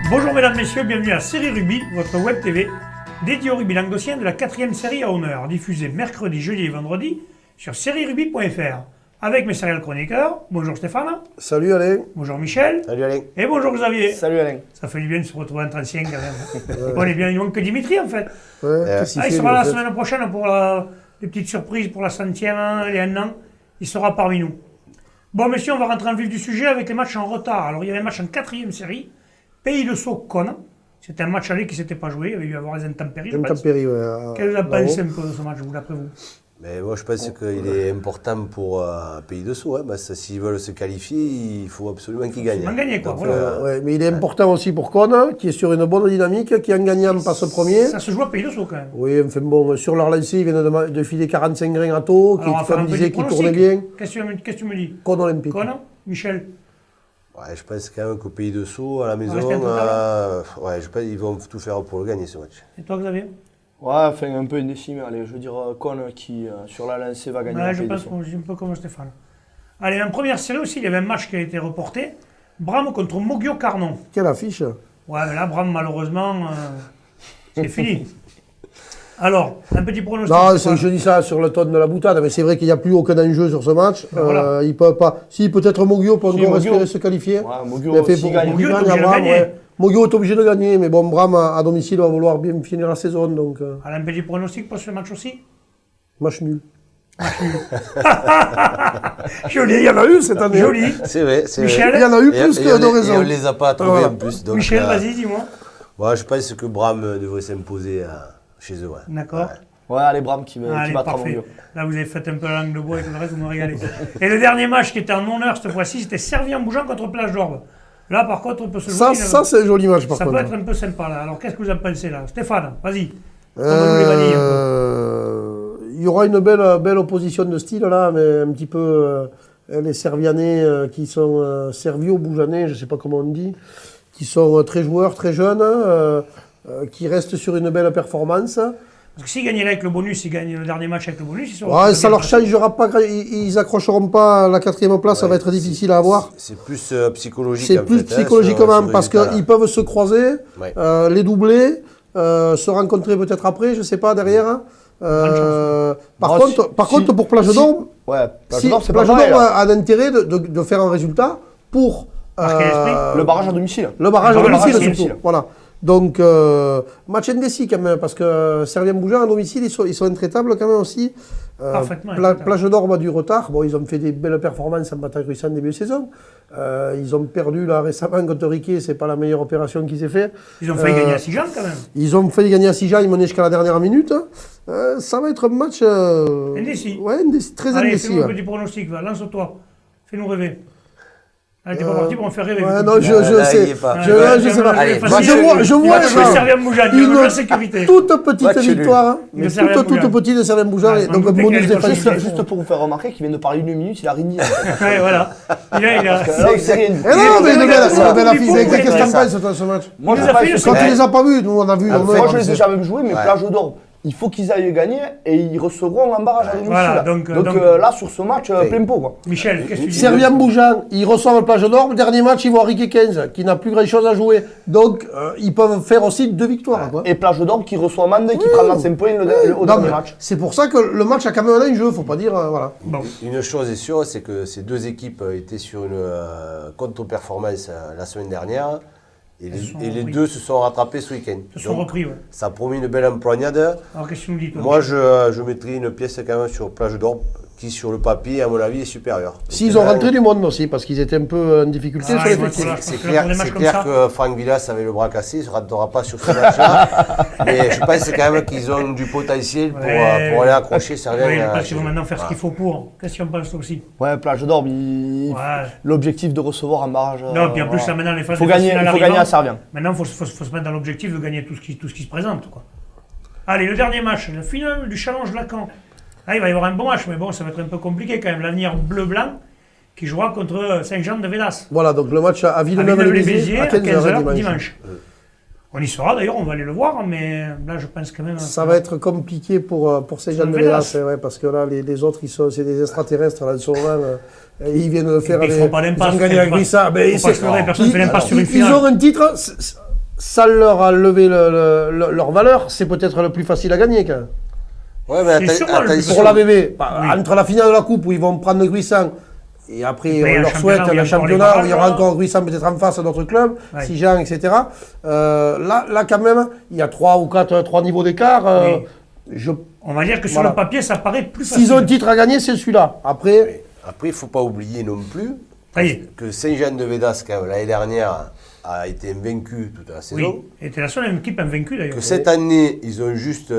Bonjour mesdames, messieurs, bienvenue à Série Rugby, votre web TV dédiée au rugby languedocien de la 4e série à honneur, diffusée mercredi, jeudi et vendredi sur sérierugby.fr. Avec mes serial chroniqueurs, bonjour Stéphane. Salut Alain. Bonjour Michel. Salut Alain. Et bonjour Xavier. Salut Alain. Ça fait du bien de se retrouver entre anciens quand même. On est bien, il manque que Dimitri en fait. Ouais, Il sera là la semaine prochaine pour les petites surprises pour la 100e, les 1 an. Il sera parmi nous. Bon messieurs, on va rentrer en vif du sujet avec les matchs en retard. Alors il y avait un match en 4e série. Pays de Sceaux, Caen. C'était un match aller qui ne s'était pas joué. Il y avait eu à avoir les intempéries. Intempéries, ouais. Qu'est-ce que vous avez pensé un peu de ce match, d'après vous? Mais moi, je pense qu'il est important pour Pays de Sceaux. Hein, parce que s'ils veulent se qualifier, il faut absolument qu'ils gagnent. Ils vont gagner, quoi. Donc, Voilà. Ouais, mais il est important aussi pour Caen, qui est sur une bonne dynamique, qui en gagnant passe premier. Ça se joue à Pays de Sceaux quand même. Oui, enfin bon, sur leur lancée, ils viennent de filer 45 grains à taux, qui, Alors, on va faire comme un petit disait, qui pronostic. tournait bien. Qu'est-ce que tu me dis? Caen Olympique. Caen, Michel? ouais, je pense quand même qu'au Pays de Sceaux, à la maison, rester un total, ouais, je pense qu'ils vont tout faire pour le gagner ce match. Et toi, Xavier? Ouais, enfin un peu indécis, mais allez, je veux dire Caen qui sur la lancée va gagner. Ouais, je pense que je suis un peu comme Stéphane. Allez, en première série aussi, il y avait un match qui a été reporté. Bram contre Mogio Carnon. Quelle affiche. Ouais, mais là, Bram, malheureusement, c'est fini. Alors, un petit pronostic. Non, je dis ça sur le ton de la boutade, mais c'est vrai qu'il n'y a plus aucun enjeu sur ce match. Ben voilà. Ils peuvent pas. Si, peut-être Mogio peut encore Mogio. espérer se qualifier. Ouais, Mogio, Mais fait s'il pour gagne. Mogio, Mogio est il y a obligé de Bram, gagner. ouais. Mogio est obligé de gagner, mais bon, Bram à domicile va vouloir bien finir la saison, donc Allez, un petit pronostic pour ce match aussi. match nul. Joli. Il y en a eu cette année. Joli. C'est vrai, c'est Michel. vrai. Il y en a eu Et- plus et que on de les- raisons. Et on ne les a pas trouvés Voilà. en plus. Donc, Michel, vas-y, dis-moi. Ouais, je pense que Bram devrait s'imposer chez eux. Ouais. D'accord. Ouais, allez, Bram qui Allez, battra parfait. Mogio. Là, vous avez fait un peu la langue de bois et tout le reste, vous me régalez. Et le dernier match qui était en honneur cette fois-ci, c'était Servien-Bougeant contre Plage d'Orbe. Là, par contre, on peut se jouer. Ça c'est un joli match par Ça contre. peut être un peu sympa là. Alors, qu'est-ce que vous en pensez là? Stéphane, vas-y. Comment nous les vanilles un peu. Il y aura une belle opposition de style là, mais un petit peu les Servianais qui sont Servio-Bougeanais, je ne sais pas comment on dit, qui sont très joueurs, très jeunes, qui restent sur une belle performance. Parce que s'ils gagnaient là avec le bonus, ils gagnent le dernier match avec le bonus, ils seront. Ouais, ça leur changera pas, ils accrocheront pas la 4e place, ça va être difficile à avoir. C'est plus psychologique. C'est en plus fait, psychologiquement sur parce résultat, là. qu'ils peuvent se croiser, Ouais. les doubler, se rencontrer peut-être après, je sais pas, derrière. Par contre, pour Plage d'Orbe, Ouais, si Plage c'est pas Plage pareil, d'Orbe là. a l'intérêt de faire un résultat pour Marquer l'esprit. Le barrage à domicile. le barrage Le à barrage domicile à surtout. domicile. Voilà. Donc, match indécis quand même, parce que Servien-Bougeant à domicile, ils sont intraitables quand même aussi. Parfaitement intraitables. Plage d'Orbe a du retard. Bon, ils ont fait des belles performances en bataille russe en début de saison. Ils ont perdu là récemment contre Riquet, c'est pas la meilleure opération qui s'est faite. Ils ont failli gagner à Sijan quand même. Ils ont failli gagner à Sijan, ils menaient jusqu'à la dernière minute. Ça va être un match Indécis. ouais, très Allez, indécis. fais-nous un Ouais. petit pronostic, va, lance-toi. Fais-nous rêver. Allez, t'es pas parti pour me faire rêver. Ouais, vu non, que- je là, sais. il y est pas. Je sais pas. Allez, facile. Je vois Il va servir Bougeant, il va jouer en sécurité. toute petite Match nul. victoire, hein. Il va mais servir toute Bougeant. petite Servien-Bougeant. Ouais, Et je donc m'en doutais bonus qu'elle allait défensif. pas Juste pour vous faire remarquer qu'il vient de parler une minute, il a rien dit. En fait. Ouais, voilà. Il a. Là, c'est rien dit. Eh non, mais Il une est belle affiche. beau, Qu'est-ce que ouais, t'en ça. penses toi, ce match? Moi, Il je nous a fait pense le que Quand tu les as pas vus, nous on a vu. moi, je les ai jamais joués, mais Ouais. Plage d'Orbe, il faut qu'ils aillent gagner et ils recevront un barrage à domicile. Voilà, donc, là, sur ce match, plein pot. Quoi. Michel, qu'est-ce que tu dis? Servien-Bougeant, ils reçoivent le Plage d'Orbe. Dernier match, ils vont à Riquet 15, qui n'a plus grand-chose à jouer. Donc, ils peuvent faire aussi 2 victoires. Quoi. Et Plage d'Orbe qui reçoit Mande qui prend 25 points au Non, dernier mais match. c'est pour ça que le match a quand même un enjeu, faut pas dire. Voilà. Bon. Une chose est sûre, c'est que ces deux équipes étaient sur une contre-performance la semaine dernière. Et les deux se sont rattrapés ce week-end. Ils se sont Donc, repris, ouais. ça a promis une belle empoignade. Alors, qu'est-ce que tu nous dis, toi? Moi, je mettrais une pièce quand même sur Plage d'Orbe, qui sur le papier, à mon avis, est supérieure. S'ils ont rentré du monde aussi, parce qu'ils étaient un peu en difficulté Ah, sur ils les vont être effectifs. là. Je C'est pense que clair, pour des matchs c'est comme clair ça- que Franck Villas avait le bras cassé, il ne ratera pas sur ce match-là. Mais je pense quand même qu'ils ont du potentiel pour aller accrocher Servien. Oui, parce qu'ils vont maintenant faire ce qu'il faut pour. Qu'est-ce qu'on pense aussi? Ouais, Plage d'Orbe, Ouais. l'objectif de recevoir un barrage. Non, puis en plus, là, maintenant, les phases Il faut de gagner, finale il faut arrivant, gagner à Servien. Maintenant, il faut se mettre dans l'objectif de gagner tout ce qui se présente, quoi. Allez, le dernier match, la finale du Challenge Lacan. Là, il va y avoir un bon match, mais bon, ça va être un peu compliqué quand même. L'avenir bleu-blanc qui jouera contre Saint-Jean de Védas. Voilà, donc le match à Villeneuve-les-Béziers à 15h dimanche. On y sera d'ailleurs, on va aller le voir, mais là je pense quand même... Ça va être compliqué pour Saint-Jean de Védas, ouais, parce que là les autres, c'est des extraterrestres, là, ils sont là, ils viennent de faire... Ils ne font pas d'impasse. Ils ont gagné avec Grissa. Personne ne fait l'impasse sur une finale. Ils ont un titre, ça leur a levé leur valeur, c'est peut-être le plus facile à gagner quand même. Ouais, mais Pour l'ABB, entre la finale de la Coupe où ils vont prendre Gruissan, et après, on leur souhaite un championnat où il y aura encore Gruissan peut-être en face à d'autres clubs, Sijan, etc. Là, quand même, il y a 3 ou 3 niveaux d'écart. On va dire que sur le papier, ça paraît plus facile. S'ils ont un titre à gagner, c'est celui-là. Après, il ne faut pas oublier non plus que Saint-Jean de Védas, l'année dernière, a été invaincu toute la saison. Oui, était la seule équipe invaincue d'ailleurs. Que cette année, ils ont juste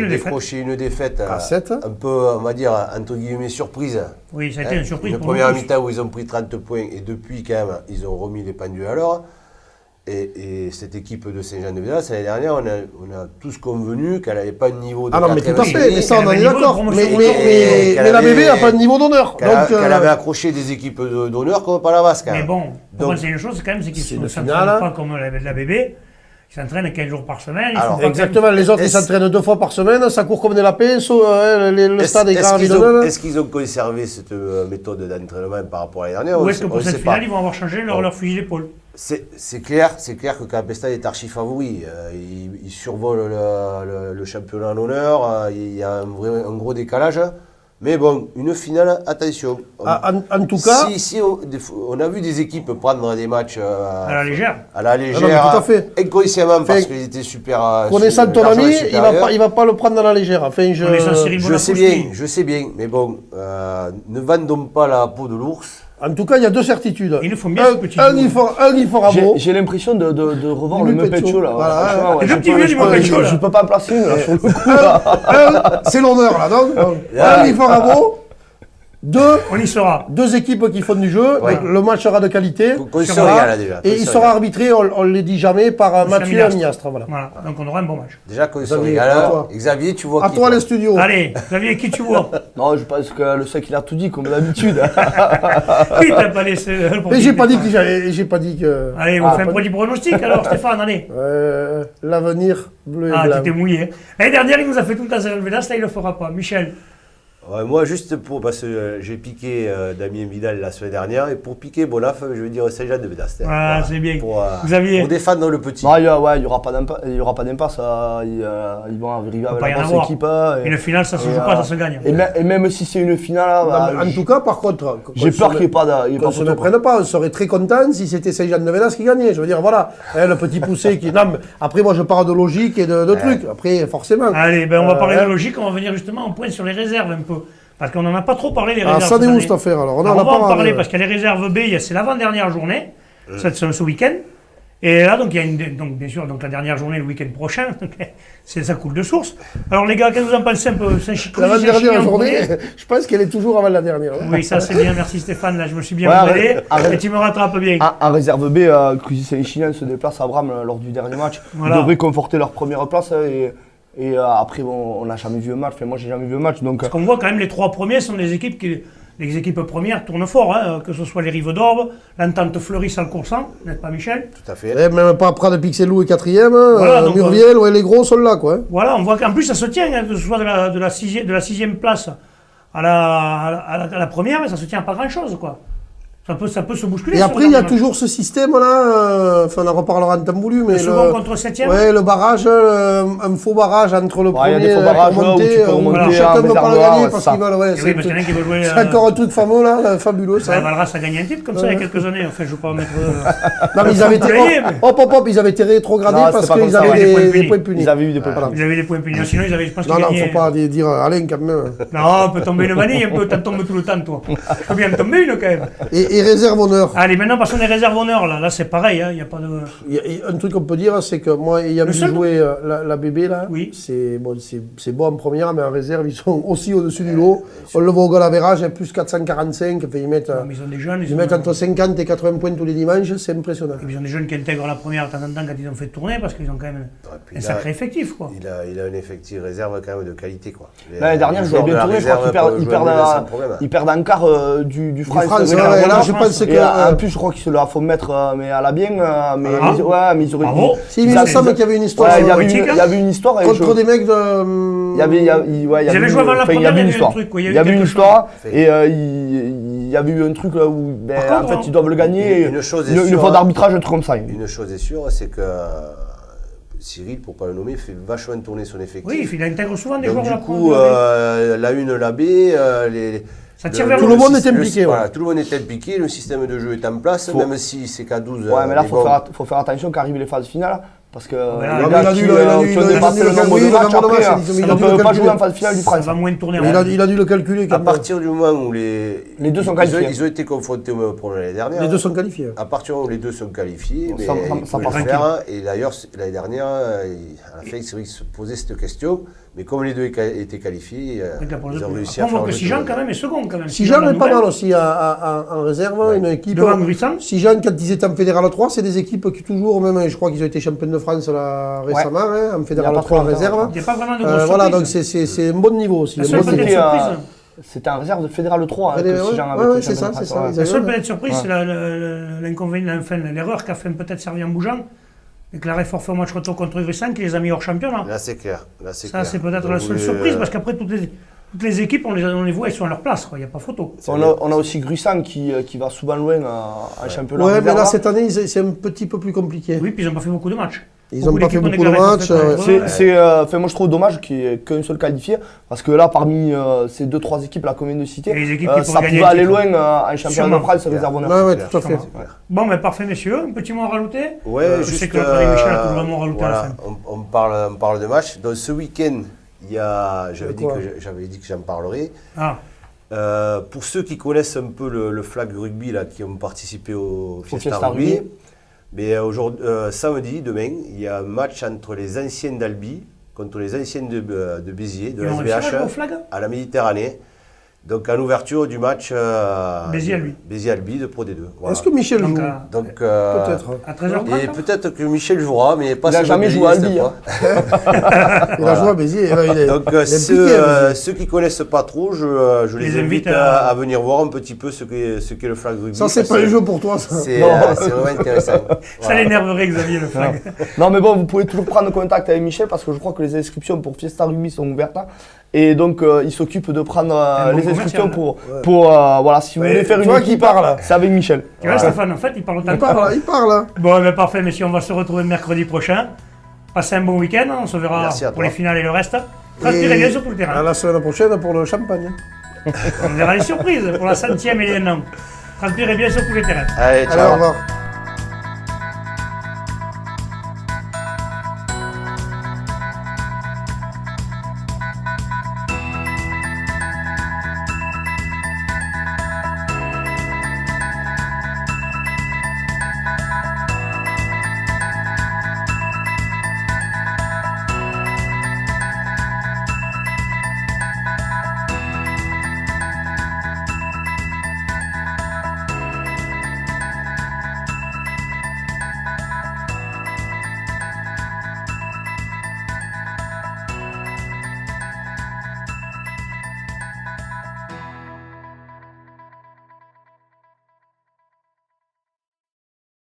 décroché une défaite à 7. Un peu, on va dire, entre guillemets, surprise. Oui, ça a été une surprise. Une première mi-temps où ils ont pris 30 points et depuis, quand même, ils ont remis les pendules à l'heure. Et cette équipe de Saint-Jean-de-Védas, l'année dernière, on a tous convenu qu'elle n'avait pas de niveau de non, mais tout à fait, mais ça on en est d'accord. Mais la BB n'a pas de niveau d'honneur. Qu'elle avait accroché des équipes d'honneur comme Palavas. Mais bon, pour moi, c'est une chose, quand même, c'est qu'ils ne s'entraînent pas comme la BB. Ils s'entraînent 15 jours par semaine. Exactement, les autres ils s'entraînent 2 fois par semaine, ça court comme des lapins, le stade est grand. Est-ce qu'ils ont conservé cette méthode d'entraînement par rapport à l'année dernière? Ou est-ce que pour cette finale, ils vont avoir changé leur fusil d'épaule? C'est clair que Campestad est archi favori. Il survole le championnat en honneur, il y a un gros décalage. Mais bon, une finale, attention. En tout cas... Si on a vu des équipes prendre des matchs à la légère. Tout à fait. Inconsciemment, parce qu'ils étaient super... Connaissant ton ami, il va pas le prendre à la légère. Enfin, je sais bien. Mais bon, ne vendons pas la peau de l'ours. En tout cas, il y a 2 certitudes. Il nous faut bien ce petit un Ifo-Rabo. J'ai l'impression de revoir le Mepetcho là. Voilà, je peux pas en placer une là, sur le coup. C'est l'honneur là, donc. Un Ifo-Rabo. 2, on y sera. 2 équipes qui font du jeu, donc le match sera de qualité. Et il sera arbitré, on ne le dit jamais, par Mathieu Amiastre. Voilà, donc on aura un bon match. Déjà qu'on se régale. Xavier, tu vois qui? À toi les studios. Allez, Xavier, qui tu vois? Non, je pense que le sec il a tout dit comme d'habitude. Oui, t'as pas laissé. Mais j'ai pas dit que. Allez, on fait un petit pronostic alors, Stéphane, allez. L'avenir bleu et blanc. Ah, tu t'es mouillé. L'année dernière, il nous a fait tout le temps Saint-Jean-de-Védas, là il le fera pas. Michel. Ouais, moi, juste parce que j'ai piqué Damien Vidal la semaine dernière, et pour piquer Bonaf, je vais dire Saint-Jean-de-Védas. Ah, c'est bien. Pour Xavier. défendre le petit. Il n'y aura pas d'impasse. Ils vont arriver avec la grosse équipe. Une finale, ça se joue pas, ça se gagne. Et même si c'est une finale. En tout cas, par contre. J'ai peur qu'il n'y ait pas de. Qu'on se ne prenne pas, on serait très content si c'était Saint-Jean-de-Védas qui gagnait. Je veux dire, voilà. Le petit poussé qui. Non, mais après, moi, je parle de logique et de trucs. Après, forcément. Allez, on va parler de logique, on va venir justement au point sur les réserves un peu. Parce qu'on n'en a pas trop parlé, les réserves. Ça démonte cette affaire, alors. On va en parler parce qu'il y a les réserves B, c'est l'avant-dernière journée, ce week-end. Et là, donc, il y a bien sûr, la dernière journée, le week-end prochain. Ça coule de source. Alors, les gars, qu'est-ce que vous en pensez un peu? L'avant-dernière journée, je pense qu'elle est toujours avant la dernière. Oui, ça, c'est bien. Merci, Stéphane. Là, je me suis bien emballé. Et tu me rattrapes bien. En réserve B, Cruzy et les Chiliens se déplacent à Bram lors du dernier match. Ils devraient conforter leur première place. Et après, bon, on n'a jamais vu un match. Enfin, moi, j'ai jamais vu un match. Donc... Parce qu'on voit quand même les 3 premiers sont des équipes qui. Les équipes premières tournent fort, hein, que ce soit les Rives d'Orbe, l'Entente Fleury-Salcoursan, n'est-ce pas, Michel? Tout à fait. Et même pas Prades de Pixelou et 4e, voilà, Murviel, les gros sont là, quoi. Voilà, on voit qu'en plus ça se tient, hein, que ce soit de la 6e place à la première, mais ça se tient à pas grand-chose, quoi. Ça peut se bousculer. Et après, il y a toujours ce système-là, enfin, on en reparlera en temps voulu, mais. Le second contre 7e. Ouais, le barrage, un faux barrage entre le premier et le monter. Chacun ne veut pas le gagner parce qu'ils veulent. Oui, parce qu'il y en a qui veulent jouer. C'est encore un truc fameux, là, fabuleux, ça. Valras a gagné un titre comme ça il y a quelques années. Enfin, je ne veux pas mettre. Non, mais ils avaient été. Ils avaient été rétrogradés parce qu'ils avaient des points punis. Ils avaient eu des points punis. Ils avaient des points punis. Sinon, ils avaient, je pense, non, il ne faut pas dire Alain, quand même. Non, on peut tomber une vanille un peu. T'en tombes tout le temps, toi. Je peux bien tomber une, quand même. Et réserve honneur. Allez, maintenant passons les réserves honneur. Là c'est pareil, il n'y a pas de. Un truc qu'on peut dire, c'est que moi, ayant vu jouer la bébé, là, oui. c'est bon en première, mais en réserve, ils sont aussi au-dessus du lot. On le voit au goal average, plus 445. Enfin, ils mettent, ils ont des jeunes. Ils mettent entre 50 et 80 points tous les dimanches, c'est impressionnant. Ils ont des jeunes qui intègrent la première de temps en temps quand ils ont fait tourner, parce qu'ils ont quand même un sacré effectif. Quoi. Il a un effectif réserve quand même de qualité. L'année dernière, ils avaient bien tourné, je crois qu'ils perdent un quart du France. Là, je pense que. En plus, je crois qu'ils se la font mettre mais à la bien. Mais ils auraient dû. Si, il me semble qu'il y avait une histoire. Il y avait une histoire. Contre des mecs de. Ils avaient joué avant la première, il y avait eu un truc. Il y avait une histoire et il y avait eu un truc là où en fait ils doivent le gagner. Une fois d'arbitrage, un truc comme ça. Une chose est sûre, c'est que Cyril, pour ne pas le nommer, fait vachement tourner son effectif. Oui, il intègre souvent des joueurs de la première. Du coup, la une, la B, ça tire vers tout le monde est impliqué. Voilà, tout le monde est impliqué, le système de jeu est en place, même si c'est qu'à 12. Ouais, mais là, il faut faire attention quand arrivent les phases finales. Parce que les gars qui ont dépassé le nombre de matchs, après, on ne peut pas jouer en phase finale du France. Ça va moins tourner. Il a dû le calculer. À partir du moment où les deux sont qualifiés. Ils ont été confrontés au problème l'année dernière. Les deux sont qualifiés. À partir du moment où les deux sont qualifiés, mais ça passe faire. Et d'ailleurs, l'année dernière, à la fin, c'est vrai qu'ils se posaient cette question. Mais comme les deux étaient qualifiés, ils ont réussi à faire. On voit que Sijan quand même est second quand même. Sijan est pas mal aussi en réserve, une équipe. Sijan, quand ils étaient en Fédéral 3, c'est des équipes qui toujours, même je crois qu'ils ont été champions de France là récemment, en Fédéral 3 en réserve. Il n'y a pas vraiment de grosses voilà, donc c'est un bon niveau aussi. C'était en réserve de Fédéral 3 que Sijan avait été. C'est ça. La seule petite surprise, c'est l'inconvénient, enfin l'erreur qu'a fait peut-être servi en bougeant. Et que l'arrêt forfait au match retour contre Grissan qui les a mis hors championnat. Là, c'est clair. Ça, c'est peut-être la seule surprise, parce qu'après, toutes les équipes, on les voit, elles sont à leur place. Il n'y a pas photo. On a aussi Grissan qui va souvent loin en championnat. Ouais, mais là, cette année, c'est un petit peu plus compliqué. Oui, puis ils n'ont pas fait beaucoup de matchs. Ils n'ont pas fait beaucoup de matchs. Moi, je trouve dommage qu'il n'y ait qu'un seul qualifié. Parce que là, parmi ces 2-3 équipes, la commune de cité, ça pouvait aller loin en championnat de France, réserve honneur. Oui, tout à fait. Bon, mais parfait, messieurs. Un petit mot à rajouter. Oui, je sais que notre ami Michel a tout vraiment rajouté à la fin. On parle de match. Donc, ce week-end, j'avais dit que j'en parlerai. Pour ceux qui connaissent un peu le flag rugby, là, qui ont participé au Fiesta Rugby, mais samedi, demain, il y a un match entre les anciens d'Albi contre les anciens de Béziers, de l'SBH, à la Méditerranée. Donc en ouverture du match Béziers-Albi de Pro D2. Voilà. Est-ce que Michel joue peut-être. À 13h30. Et peut-être que Michel jouera, mais pas. Il n'a jamais joué à Albi. Il a joué à Béziers. Donc ceux qui ne connaissent pas trop, je les invite à venir voir un petit peu ce qu'est le flag rugby. Ça, c'est pas un jeu pour toi, ça. C'est vraiment intéressant. Ça l'énerverait, Xavier, le flag. Non, mais bon, vous pouvez toujours prendre contact avec Michel parce que je crois que les inscriptions pour Fiesta Rugby sont ouvertes. Et donc, il s'occupe de prendre les inscriptions pour voilà, si vous voulez faire une équipe, c'est avec Michel. Tu vois, Stéphane, en fait, il parle autant que toi. Il parle. Bon, ben parfait, messieurs, on va se retrouver mercredi prochain. Passez un bon week-end, on se verra pour les finales et le reste. Transpirez bien sur tout le terrain. À la semaine prochaine pour le champagne. On verra les surprises pour la 100e et les 1 an. Transpirez bien sur tous les terrains. Allez, ciao. Au revoir.